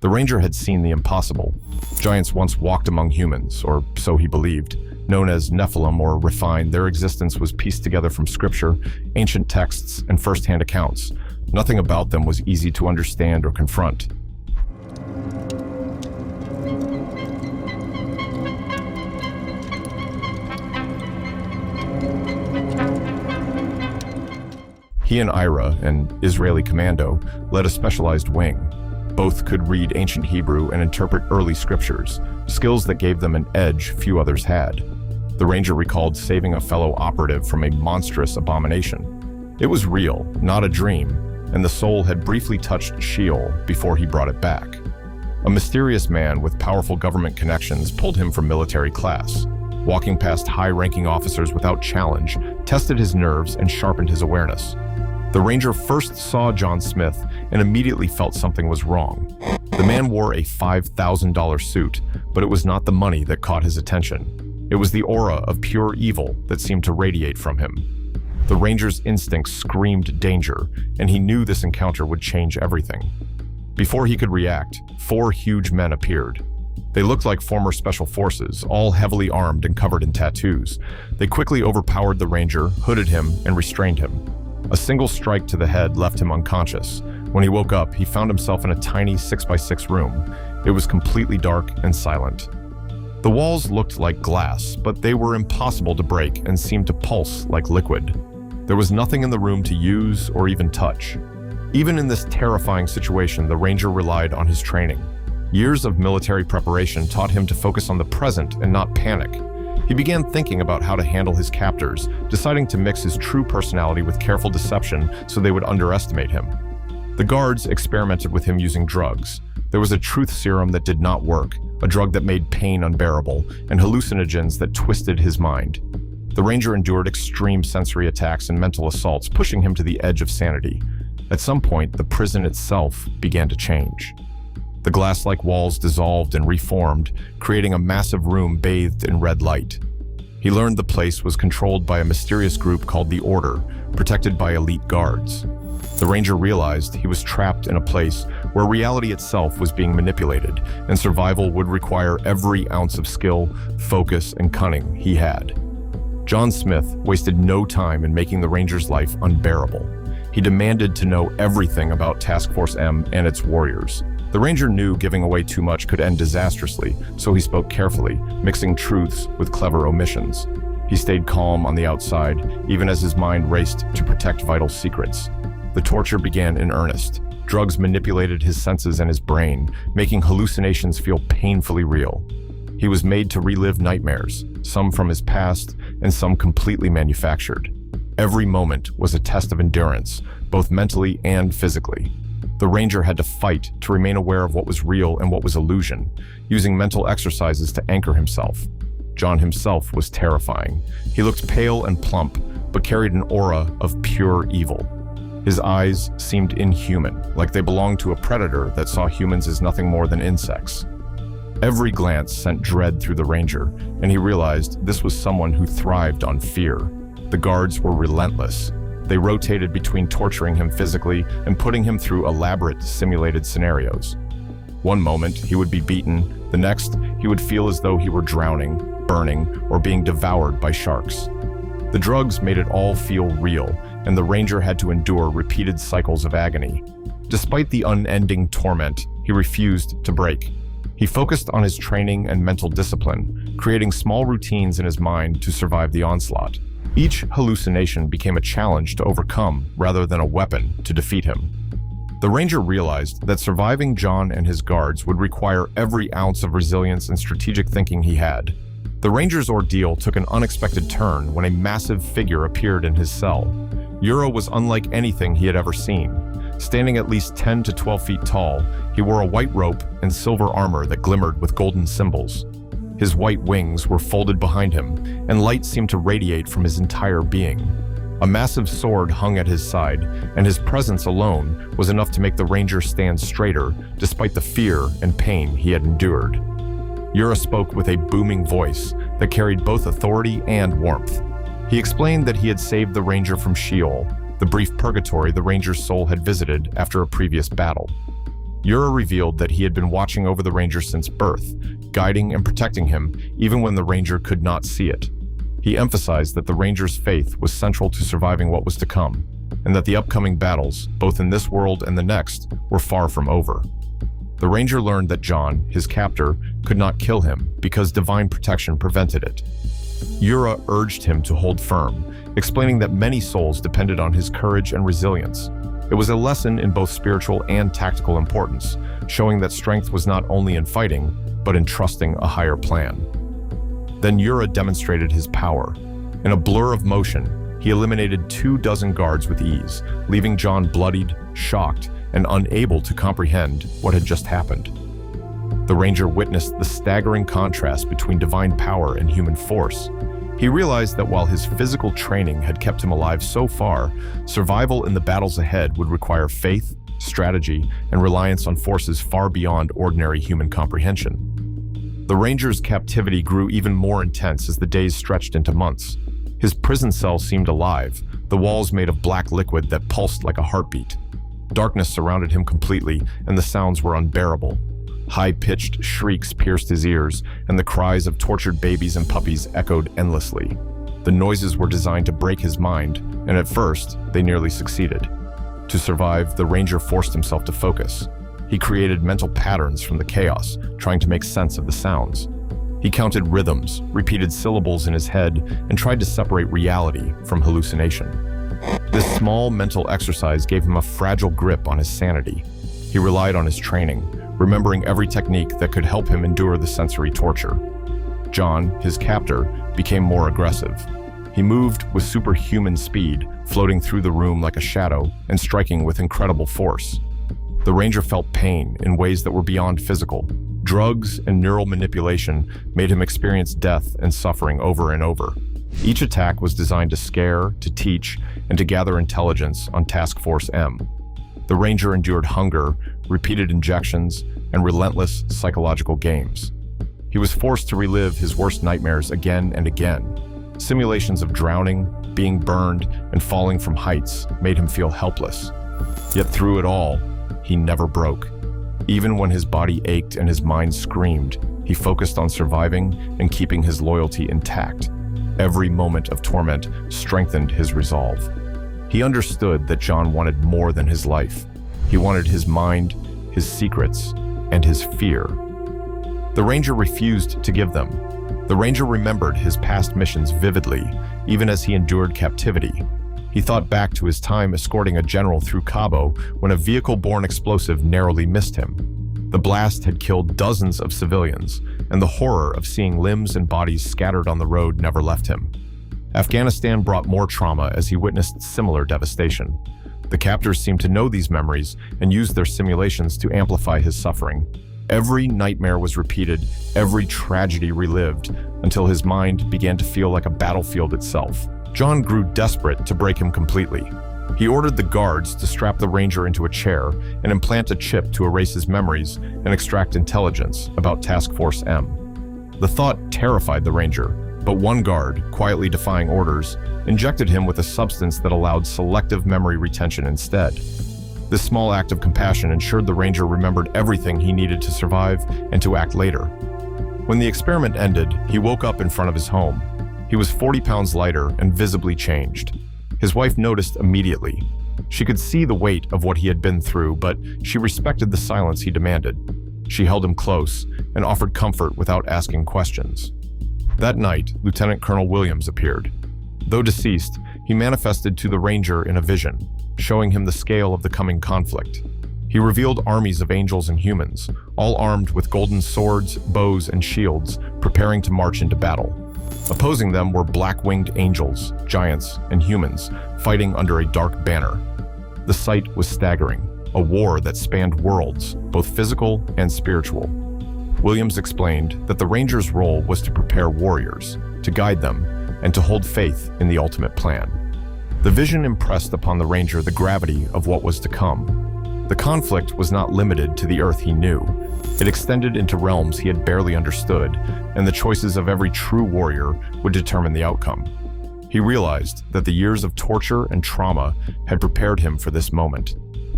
The ranger had seen the impossible. Giants once walked among humans, or so he believed. Known as Nephilim or refined, their existence was pieced together from scripture, ancient texts, and first-hand accounts. Nothing about them was easy to understand or confront. He and Ira, an Israeli commando, led a specialized wing. Both could read ancient Hebrew and interpret early scriptures, skills that gave them an edge few others had. The ranger recalled saving a fellow operative from a monstrous abomination. It was real, not a dream, and the soul had briefly touched Sheol before he brought it back. A mysterious man with powerful government connections pulled him from military class. Walking past high-ranking officers without challenge tested his nerves and sharpened his awareness. The ranger first saw John Smith and immediately felt something was wrong. The man wore a $5,000 suit, but it was not the money that caught his attention. It was the aura of pure evil that seemed to radiate from him. The ranger's instincts screamed danger, and he knew this encounter would change everything. Before he could react, 4 huge men appeared. They looked like former special forces, all heavily armed and covered in tattoos. They quickly overpowered the ranger, hooded him, and restrained him. A single strike to the head left him unconscious. When he woke up, he found himself in a tiny 6x6 room. It was completely dark and silent. The walls looked like glass, but they were impossible to break and seemed to pulse like liquid. There was nothing in the room to use or even touch. Even in this terrifying situation, the ranger relied on his training. Years of military preparation taught him to focus on the present and not panic. He began thinking about how to handle his captors, deciding to mix his true personality with careful deception so they would underestimate him. The guards experimented with him using drugs. There was a truth serum that did not work, a drug that made pain unbearable, and hallucinogens that twisted his mind. The ranger endured extreme sensory attacks and mental assaults, pushing him to the edge of sanity. At some point, the prison itself began to change. The glass-like walls dissolved and reformed, creating a massive room bathed in red light. He learned the place was controlled by a mysterious group called the Order, protected by elite guards. The ranger realized he was trapped in a place where reality itself was being manipulated, and survival would require every ounce of skill, focus, and cunning he had. John Smith wasted no time in making the ranger's life unbearable. He demanded to know everything about Task Force M and its warriors. The ranger knew giving away too much could end disastrously, so he spoke carefully, mixing truths with clever omissions. He stayed calm on the outside, even as his mind raced to protect vital secrets. The torture began in earnest. Drugs manipulated his senses and his brain, making hallucinations feel painfully real. He was made to relive nightmares, some from his past and some completely manufactured. Every moment was a test of endurance, both mentally and physically. The ranger had to fight to remain aware of what was real and what was illusion, using mental exercises to anchor himself. John himself was terrifying. He looked pale and plump, but carried an aura of pure evil. His eyes seemed inhuman, like they belonged to a predator that saw humans as nothing more than insects. Every glance sent dread through the ranger, and he realized this was someone who thrived on fear. The guards were relentless. They rotated between torturing him physically and putting him through elaborate, simulated scenarios. One moment, he would be beaten. The next, he would feel as though he were drowning, burning, or being devoured by sharks. The drugs made it all feel real, and the ranger had to endure repeated cycles of agony. Despite the unending torment, he refused to break. He focused on his training and mental discipline, creating small routines in his mind to survive the onslaught. Each hallucination became a challenge to overcome rather than a weapon to defeat him. The ranger realized that surviving John and his guards would require every ounce of resilience and strategic thinking he had. The ranger's ordeal took an unexpected turn when a massive figure appeared in his cell. Euro was unlike anything he had ever seen. Standing at least 10 to 12 feet tall, he wore a white robe and silver armor that glimmered with golden symbols. His white wings were folded behind him, and light seemed to radiate from his entire being. A massive sword hung at his side, and his presence alone was enough to make the ranger stand straighter, despite the fear and pain he had endured. Yura spoke with a booming voice that carried both authority and warmth. He explained that he had saved the ranger from Sheol, the brief purgatory the ranger's soul had visited after a previous battle. Yura revealed that he had been watching over the Ranger since birth, guiding and protecting him even when the Ranger could not see it. He emphasized that the Ranger's faith was central to surviving what was to come, and that the upcoming battles, both in this world and the next, were far from over. The Ranger learned that John, his captor, could not kill him because divine protection prevented it. Yura urged him to hold firm, explaining that many souls depended on his courage and resilience. It was a lesson in both spiritual and tactical importance, showing that strength was not only in fighting, but in trusting a higher plan. Then Yura demonstrated his power. In a blur of motion, he eliminated 24 guards with ease, leaving John bloodied, shocked, and unable to comprehend what had just happened. The Ranger witnessed the staggering contrast between divine power and human force. He realized that while his physical training had kept him alive so far, survival in the battles ahead would require faith, strategy, and reliance on forces far beyond ordinary human comprehension. The Ranger's captivity grew even more intense as the days stretched into months. His prison cell seemed alive, the walls made of black liquid that pulsed like a heartbeat. Darkness surrounded him completely, and the sounds were unbearable. High-pitched shrieks pierced his ears, and the cries of tortured babies and puppies echoed endlessly. The noises were designed to break his mind, and at first, they nearly succeeded. To survive, the Ranger forced himself to focus. He created mental patterns from the chaos, trying to make sense of the sounds. He counted rhythms, repeated syllables in his head, and tried to separate reality from hallucination. This small mental exercise gave him a fragile grip on his sanity. He relied on his training, remembering every technique that could help him endure the sensory torture. John, his captor, became more aggressive. He moved with superhuman speed, floating through the room like a shadow and striking with incredible force. The Ranger felt pain in ways that were beyond physical. Drugs and neural manipulation made him experience death and suffering over and over. Each attack was designed to scare, to teach, and to gather intelligence on Task Force M. The Ranger endured hunger, repeated injections, and relentless psychological games. He was forced to relive his worst nightmares again and again. Simulations of drowning, being burned, and falling from heights made him feel helpless. Yet through it all, he never broke. Even when his body ached and his mind screamed, he focused on surviving and keeping his loyalty intact. Every moment of torment strengthened his resolve. He understood that John wanted more than his life. He wanted his mind, his secrets, and his fear. The Ranger refused to give them. The Ranger remembered his past missions vividly, even as he endured captivity. He thought back to his time escorting a general through Cabo when a vehicle-borne explosive narrowly missed him. The blast had killed dozens of civilians, and the horror of seeing limbs and bodies scattered on the road never left him. Afghanistan brought more trauma as he witnessed similar devastation. The captors seemed to know these memories and used their simulations to amplify his suffering. Every nightmare was repeated, every tragedy relived, until his mind began to feel like a battlefield itself. John grew desperate to break him completely. He ordered the guards to strap the Ranger into a chair and implant a chip to erase his memories and extract intelligence about Task Force M. The thought terrified the Ranger, but one guard, quietly defying orders, injected him with a substance that allowed selective memory retention instead. This small act of compassion ensured the Ranger remembered everything he needed to survive and to act later. When the experiment ended, he woke up in front of his home. He was 40 pounds lighter and visibly changed. His wife noticed immediately. She could see the weight of what he had been through, but she respected the silence he demanded. She held him close and offered comfort without asking questions. That night, Lieutenant Colonel Williams appeared. Though deceased, he manifested to the Ranger in a vision, showing him the scale of the coming conflict. He revealed armies of angels and humans, all armed with golden swords, bows, and shields, preparing to march into battle. Opposing them were black-winged angels, giants, and humans, fighting under a dark banner. The sight was staggering, a war that spanned worlds, both physical and spiritual. Williams explained that the Ranger's role was to prepare warriors, to guide them, and to hold faith in the ultimate plan. The vision impressed upon the Ranger the gravity of what was to come. The conflict was not limited to the Earth he knew. It extended into realms he had barely understood, and the choices of every true warrior would determine the outcome. He realized that the years of torture and trauma had prepared him for this moment.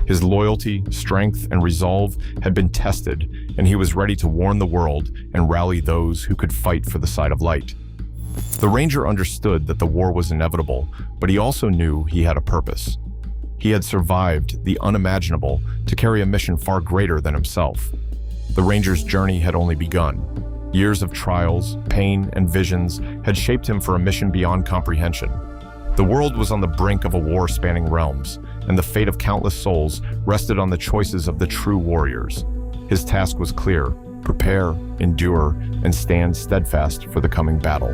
His loyalty, strength, and resolve had been tested, and he was ready to warn the world and rally those who could fight for the side of light. The Ranger understood that the war was inevitable, but he also knew he had a purpose. He had survived the unimaginable to carry a mission far greater than himself. The Ranger's journey had only begun. Years of trials, pain, and visions had shaped him for a mission beyond comprehension. The world was on the brink of a war spanning realms, and the fate of countless souls rested on the choices of the true warriors. His task was clear: prepare, endure, and stand steadfast for the coming battle.